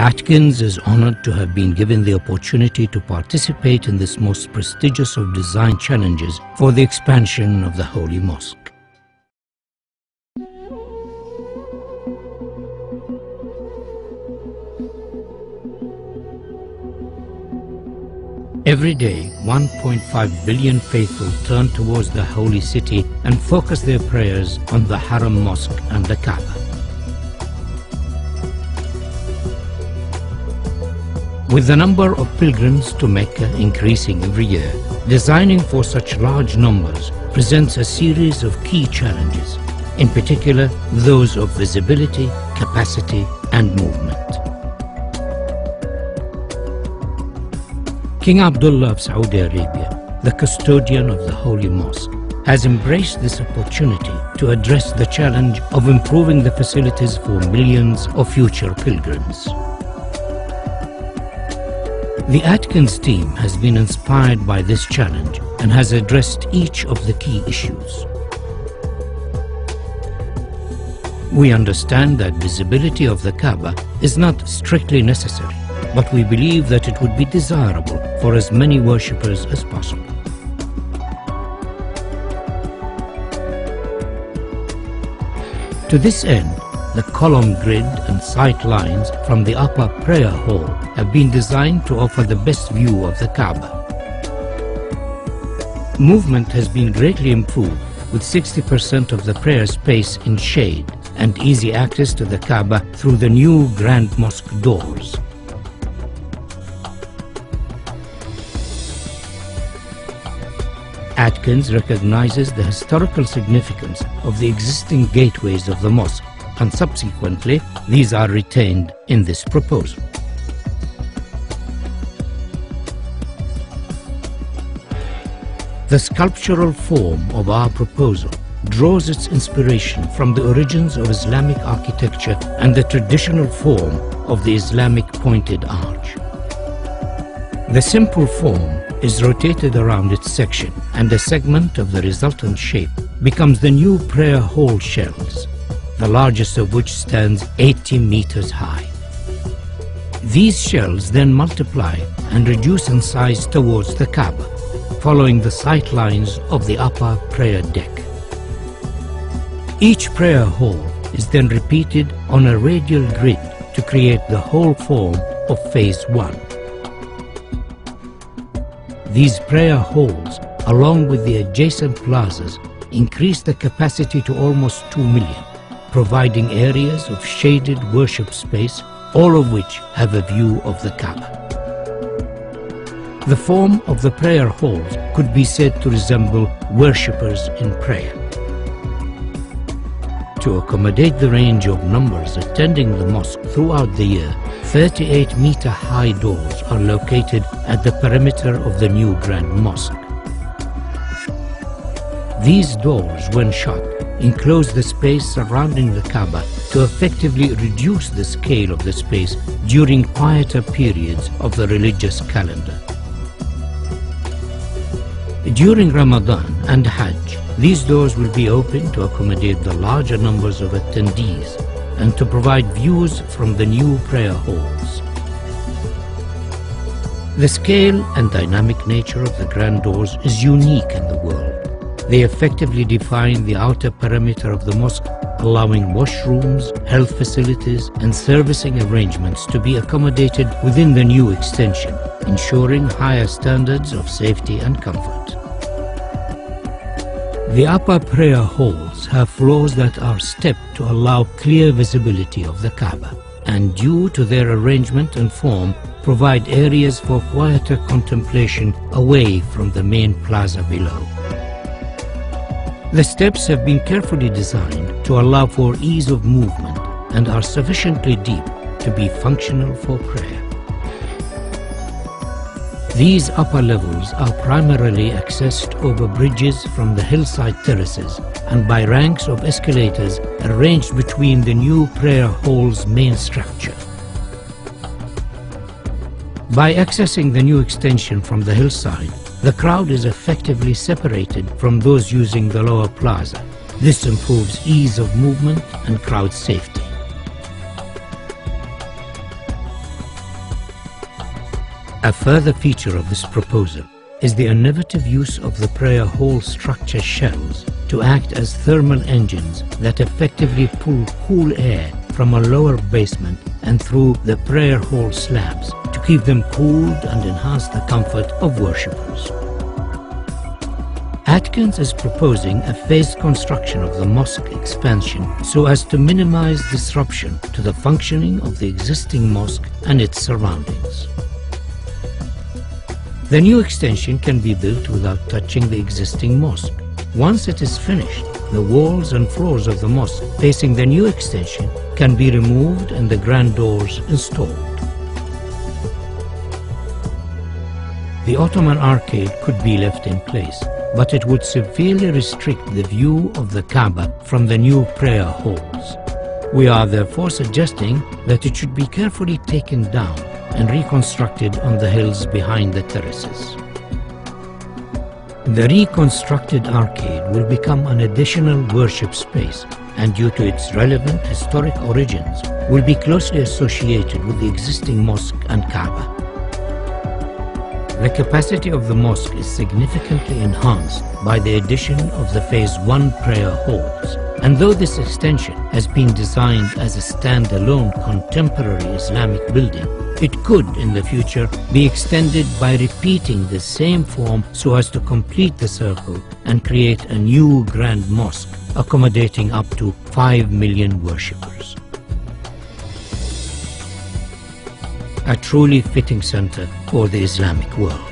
Atkins is honored to have been given the opportunity to participate in this most prestigious of design challenges for the expansion of the Holy Mosque. Every day, 1.5 billion faithful turn towards the holy city and focus their prayers on the Haram Mosque and the Kaaba. With the number of pilgrims to Mecca increasing every year, designing for such large numbers presents a series of key challenges, in particular those of visibility, capacity, and movement. King Abdullah of Saudi Arabia, the custodian of the Holy Mosque, has embraced this opportunity to address the challenge of improving the facilities for millions of future pilgrims. The Atkins team has been inspired by this challenge and has addressed each of the key issues. We understand that visibility of the Kaaba is not strictly necessary, but we believe that it would be desirable for as many worshippers as possible. To this end, the column grid and sight lines from the upper prayer hall have been designed to offer the best view of the Kaaba. Movement has been greatly improved, with 60% of the prayer space in shade and easy access to the Kaaba through the new Grand Mosque doors. Atkins recognizes the historical significance of the existing gateways of the mosque, and subsequently these are retained in this proposal. The sculptural form of our proposal draws its inspiration from the origins of Islamic architecture and the traditional form of the Islamic pointed arch. The simple form is rotated around its section, and a segment of the resultant shape becomes the new prayer hall shells, the largest of which stands 80 meters high. These shells then multiply and reduce in size towards the Kaaba, following the sight lines of the upper prayer deck. Each prayer hall is then repeated on a radial grid to create the whole form of Phase 1. These prayer halls, along with the adjacent plazas, increase the capacity to almost 2 million, providing areas of shaded worship space, all of which have a view of the Kaaba. The form of the prayer halls could be said to resemble worshippers in prayer. To accommodate the range of numbers attending the mosque throughout the year, 38-meter-high doors are located at the perimeter of the new Grand Mosque. These doors, when shut, enclose the space surrounding the Kaaba to effectively reduce the scale of the space during quieter periods of the religious calendar. During Ramadan and Hajj, these doors will be open to accommodate the larger numbers of attendees and to provide views from the new prayer halls. The scale and dynamic nature of the grand doors is unique in the world. They effectively define the outer perimeter of the mosque, allowing washrooms, health facilities, and servicing arrangements to be accommodated within the new extension, ensuring higher standards of safety and comfort. The upper prayer halls have floors that are stepped to allow clear visibility of the Kaaba, and due to their arrangement and form, provide areas for quieter contemplation away from the main plaza below. The steps have been carefully designed to allow for ease of movement and are sufficiently deep to be functional for prayer. These upper levels are primarily accessed over bridges from the hillside terraces and by ranks of escalators arranged between the new prayer hall's main structure. By accessing the new extension from the hillside, the crowd is effectively separated from those using the lower plaza. This improves ease of movement and crowd safety. A further feature of this proposal is the innovative use of the prayer hall structure shells to act as thermal engines that effectively pull cool air from a lower basement and through the prayer hall slabs to keep them cooled and enhance the comfort of worshippers. Atkins is proposing a phased construction of the mosque expansion so as to minimize disruption to the functioning of the existing mosque and its surroundings. The new extension can be built without touching the existing mosque. Once it is finished, the walls and floors of the mosque facing the new extension can be removed and the grand doors installed. The Ottoman arcade could be left in place, but it would severely restrict the view of the Kaaba from the new prayer halls. We are therefore suggesting that it should be carefully taken down and reconstructed on the hills behind the terraces. The reconstructed arcade will become an additional worship space and, due to its relevant historic origins, will be closely associated with the existing mosque and Kaaba. The capacity of the mosque is significantly enhanced by the addition of the Phase 1 prayer halls, and though this extension has been designed as a standalone contemporary Islamic building, it could in the future be extended by repeating the same form so as to complete the circle and create a new grand mosque accommodating up to 5 million worshippers. A truly fitting center for the Islamic world.